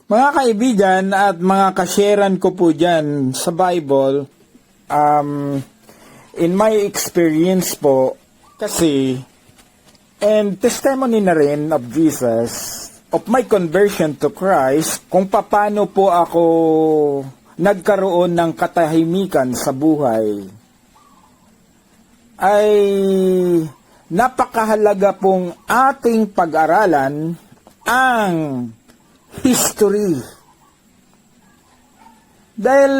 Mga kaibigan at mga kasyeran ko po dyan sa Bible, in my experience po, kasi, and testimony na rin of Jesus, of my conversion to Christ, kung paano po ako nagkaroon ng katahimikan sa buhay, ay napakahalaga pong ating pag-aralan ang history. Dahil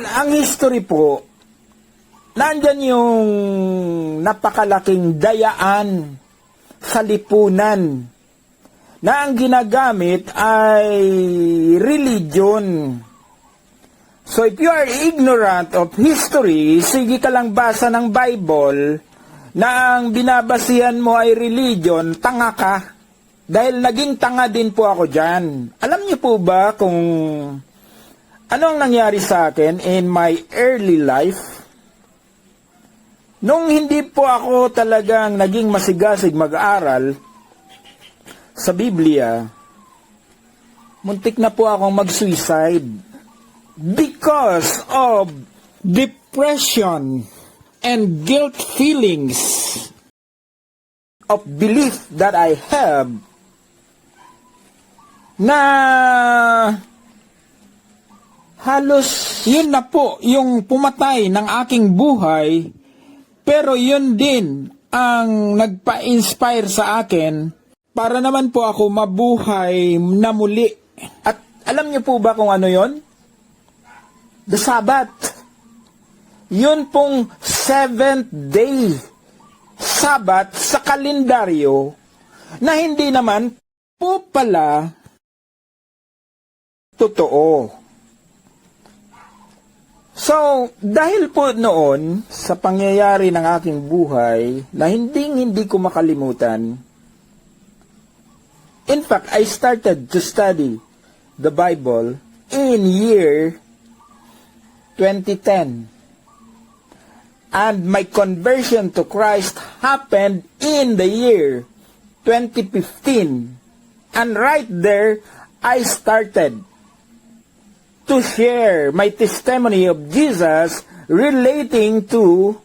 ang history po, nandyan yung napakalaking dayaan sa lipunan na ang ginagamit ay religion. So if you are ignorant of history, sige ka lang basa ng Bible na ang binabasihan mo ay religion, tanga ka. Dahil naging tanga din po ako dyan. Alam niyo po ba kung ano ang nangyari sa akin in my early life? Nung hindi po ako talagang naging masigasig mag-aral sa Biblia, muntik na po akong mag-suicide because of depression and guilt feelings of belief that I have na halos yun na po yung pumatay ng aking buhay, pero yun din ang nagpa-inspire sa akin para naman po ako mabuhay na muli. At alam niyo po ba kung ano yon? The Sabbath. Yun pong 7th day Sabbath sa kalendaryo na hindi naman po pala totoo. So, dahil po noon sa pangyayari ng aking buhay na hindi ko makalimutan, in fact, I started to study the Bible in year 2010. And my conversion to Christ happened in the year 2015. And right there, I started to share my testimony of Jesus relating to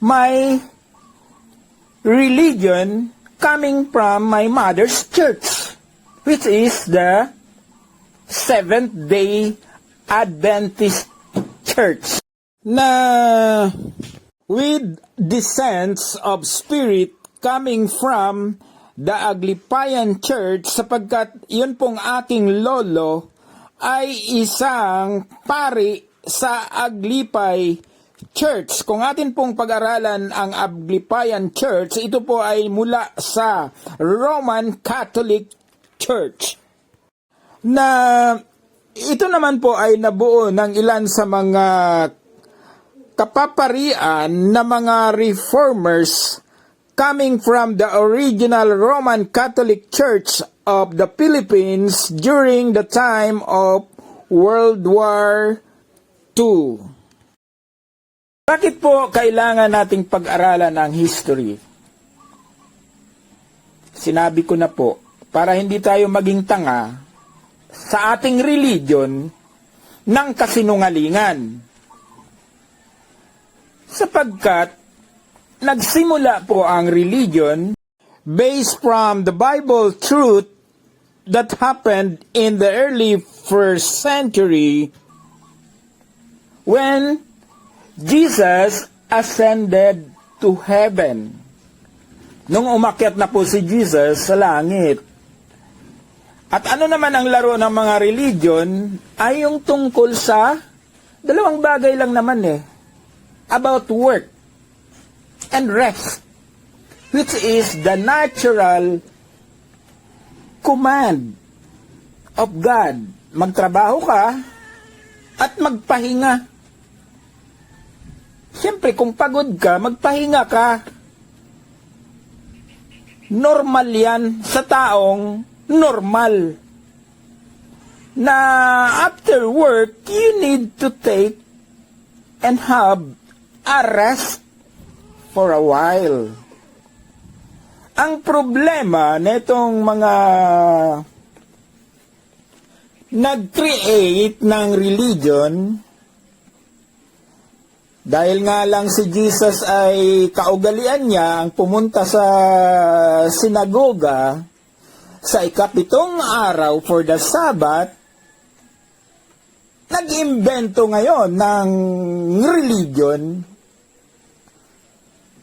my religion coming from my mother's church, which is the Seventh-day Adventist Church, na with descents of spirit coming from the Aglipayan Church, sapagkat yun pong aking lolo ay isang pari sa Aglipay Church. Kung atin pong pag-aralan ang Aglipayan Church, ito po ay mula sa Roman Catholic Church, na ito naman po ay nabuo ng ilan sa mga kapaparian na mga reformers coming from the original Roman Catholic Church of the Philippines during the time of World War II. Bakit po kailangan nating pag-aralan ang history? Sinabi ko na po, para hindi tayo maging tanga sa ating religion ng kasinungalingan. Sapagkat nagsimula po ang religion based from the Bible truth that happened in the early 1st century when Jesus ascended to heaven. Nung umakyat na po si Jesus sa langit. At ano naman ang laro ng mga religion ay yung tungkol sa dalawang bagay lang naman about work and rest, which is the natural command of God. Magtrabaho ka at magpahinga. Siyempre, kung pagod ka, magpahinga ka. Normal yan sa taong normal. Na after work, you need to take and have a rest for a while. Ang problema netong mga nag-create ng religion. Dahil nga lang si Jesus ay kaugalian niya ang pumunta sa sinagoga sa ikapitong araw for the Sabbath, nag-imbento ngayon ng religion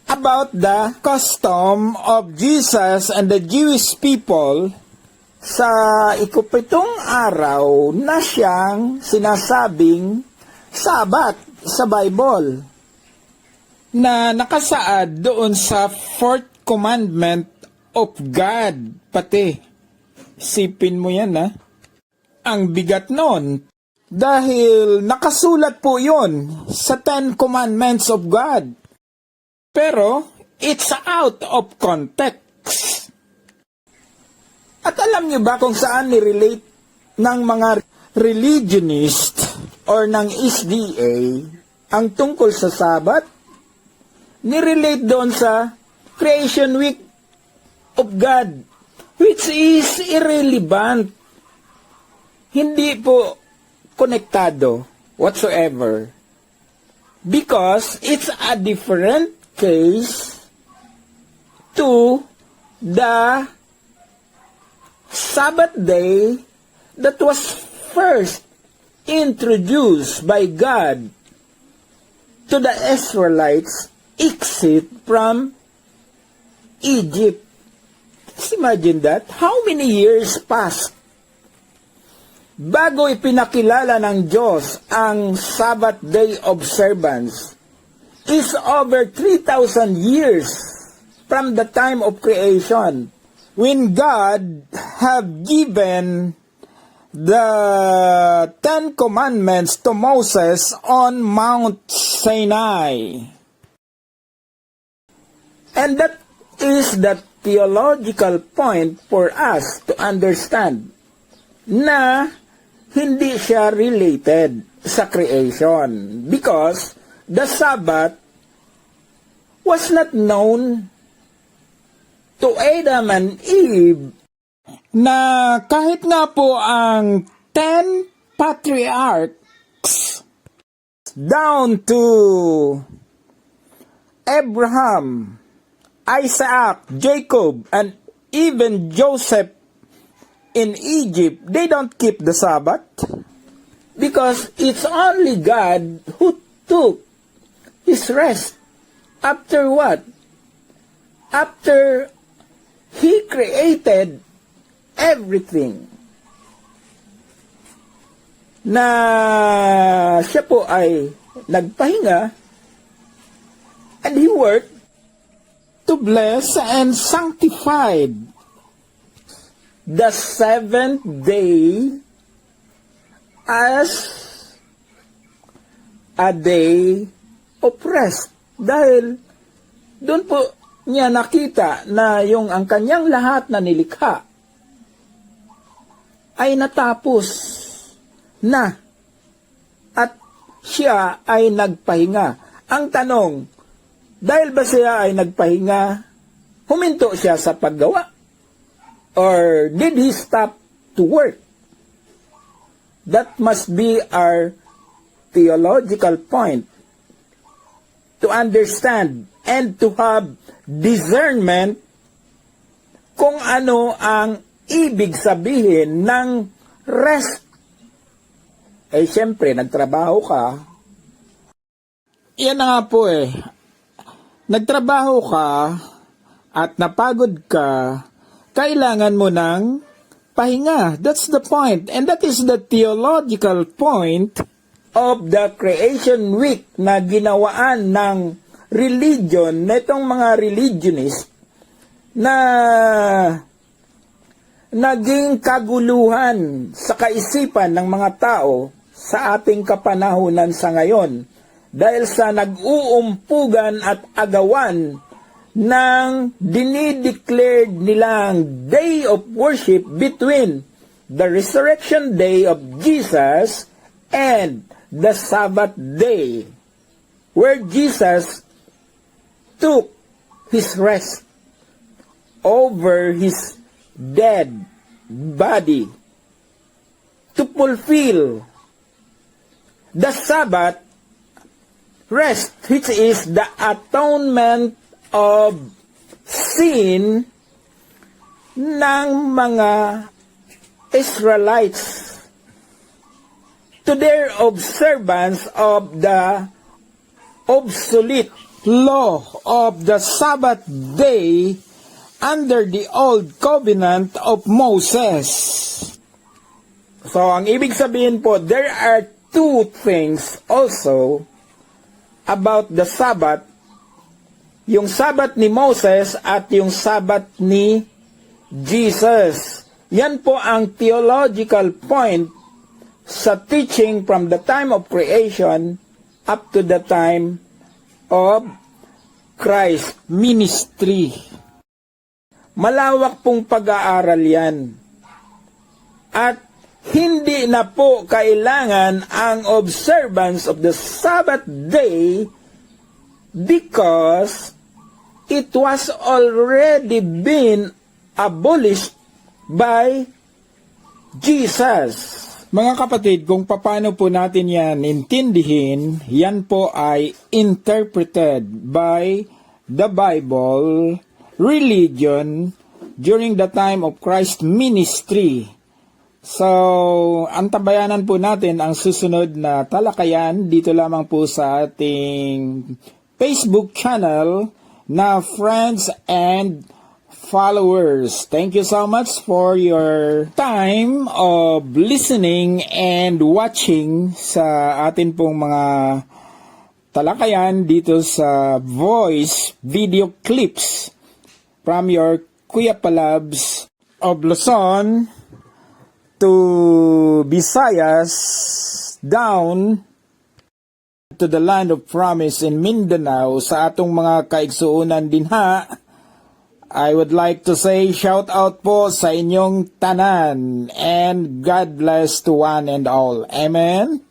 about the custom of Jesus and the Jewish people sa ikapitong araw na siyang sinasabing Sabbath sa Bible na nakasaad doon sa fourth commandment of God pati. Sipin mo yan, ha? Ang bigat nun dahil nakasulat po yon sa 10 commandments of God. Pero it's out of context. At alam niyo ba kung saan nirelate ng mga religionist or ng SDA ang tungkol sa Sabbath? Nirelate doon sa Creation Week of God, which is irrelevant. Hindi po konektado whatsoever. Because it's a different case to the Sabbath day that was first introduced by God to the Israelites exit from Egypt. Just imagine that. How many years passed bago ipinakilala ng Diyos ang Sabbath day observance? Is over 3,000 years from the time of creation, when God have given the 10 commandments to Moses on Mount Sinai. And that is the theological point for us to understand na hindi siya related sa creation, because the Sabbath was not known to Adam and Eve, na kahit nga po ang 10 patriarchs down to Abraham, Isaac, Jacob, and even Joseph in Egypt, they don't keep the Sabbath because it's only God who took his rest. After what? After he created everything, na siya po ay nagpahinga, and he worked to bless and sanctified the seventh day as a day of rest. Dahil doon po niya nakita na yung ang kanyang lahat na nilikha ay natapos na at siya ay nagpahinga. Ang tanong, dahil ba siya ay nagpahinga, huminto siya sa paggawa? Or did he stop to work? That must be our theological point to understand and to have discernment kung ano ang ibig sabihin ng rest. Eh, siyempre, nagtrabaho ka. Yan na nga po eh. Nagtrabaho ka at napagod ka, kailangan mo ng pahinga. That's the point. And that is the theological point of the Creation Week na ginawaan ng religion, netong mga religionist na naging kaguluhan sa kaisipan ng mga tao sa ating kapanahunan sa ngayon dahil sa nag-uumpugan at agawan ng dinideclared nilang day of worship between the resurrection day of Jesus and the Sabbath day, where Jesus took his rest over his dead body to fulfill the Sabbath rest, which is the atonement of sin ng mga Israelites to their observance of the obsolete law of the Sabbath day under the old covenant of Moses. So, ang ibig sabihin po, there are two things also about the Sabbath. Yung Sabbath ni Moses at yung Sabbath ni Jesus. Yan po ang theological point sa teaching from the time of creation up to the time of Christ's ministry. Malawak pong pag-aaral yan. At hindi na po kailangan ang observance of the Sabbath day because it was already been abolished by Jesus. Mga kapatid, kung paano po natin yan intindihin, yan po ay interpreted by the Bible, religion, during the time of Christ's ministry. So, antabayanan po natin ang susunod na talakayan dito lamang po sa ating Facebook channel na Friends and Followers. Thank you so much for your time of listening and watching sa atin pong mga talakayan dito sa voice video clips from your Kuya Palabs of Luzon to Visayas down to the land of promise in Mindanao sa atong mga kaigsuunan dinha. I would like to say shout out po sa inyong tanan and God bless to one and all. Amen.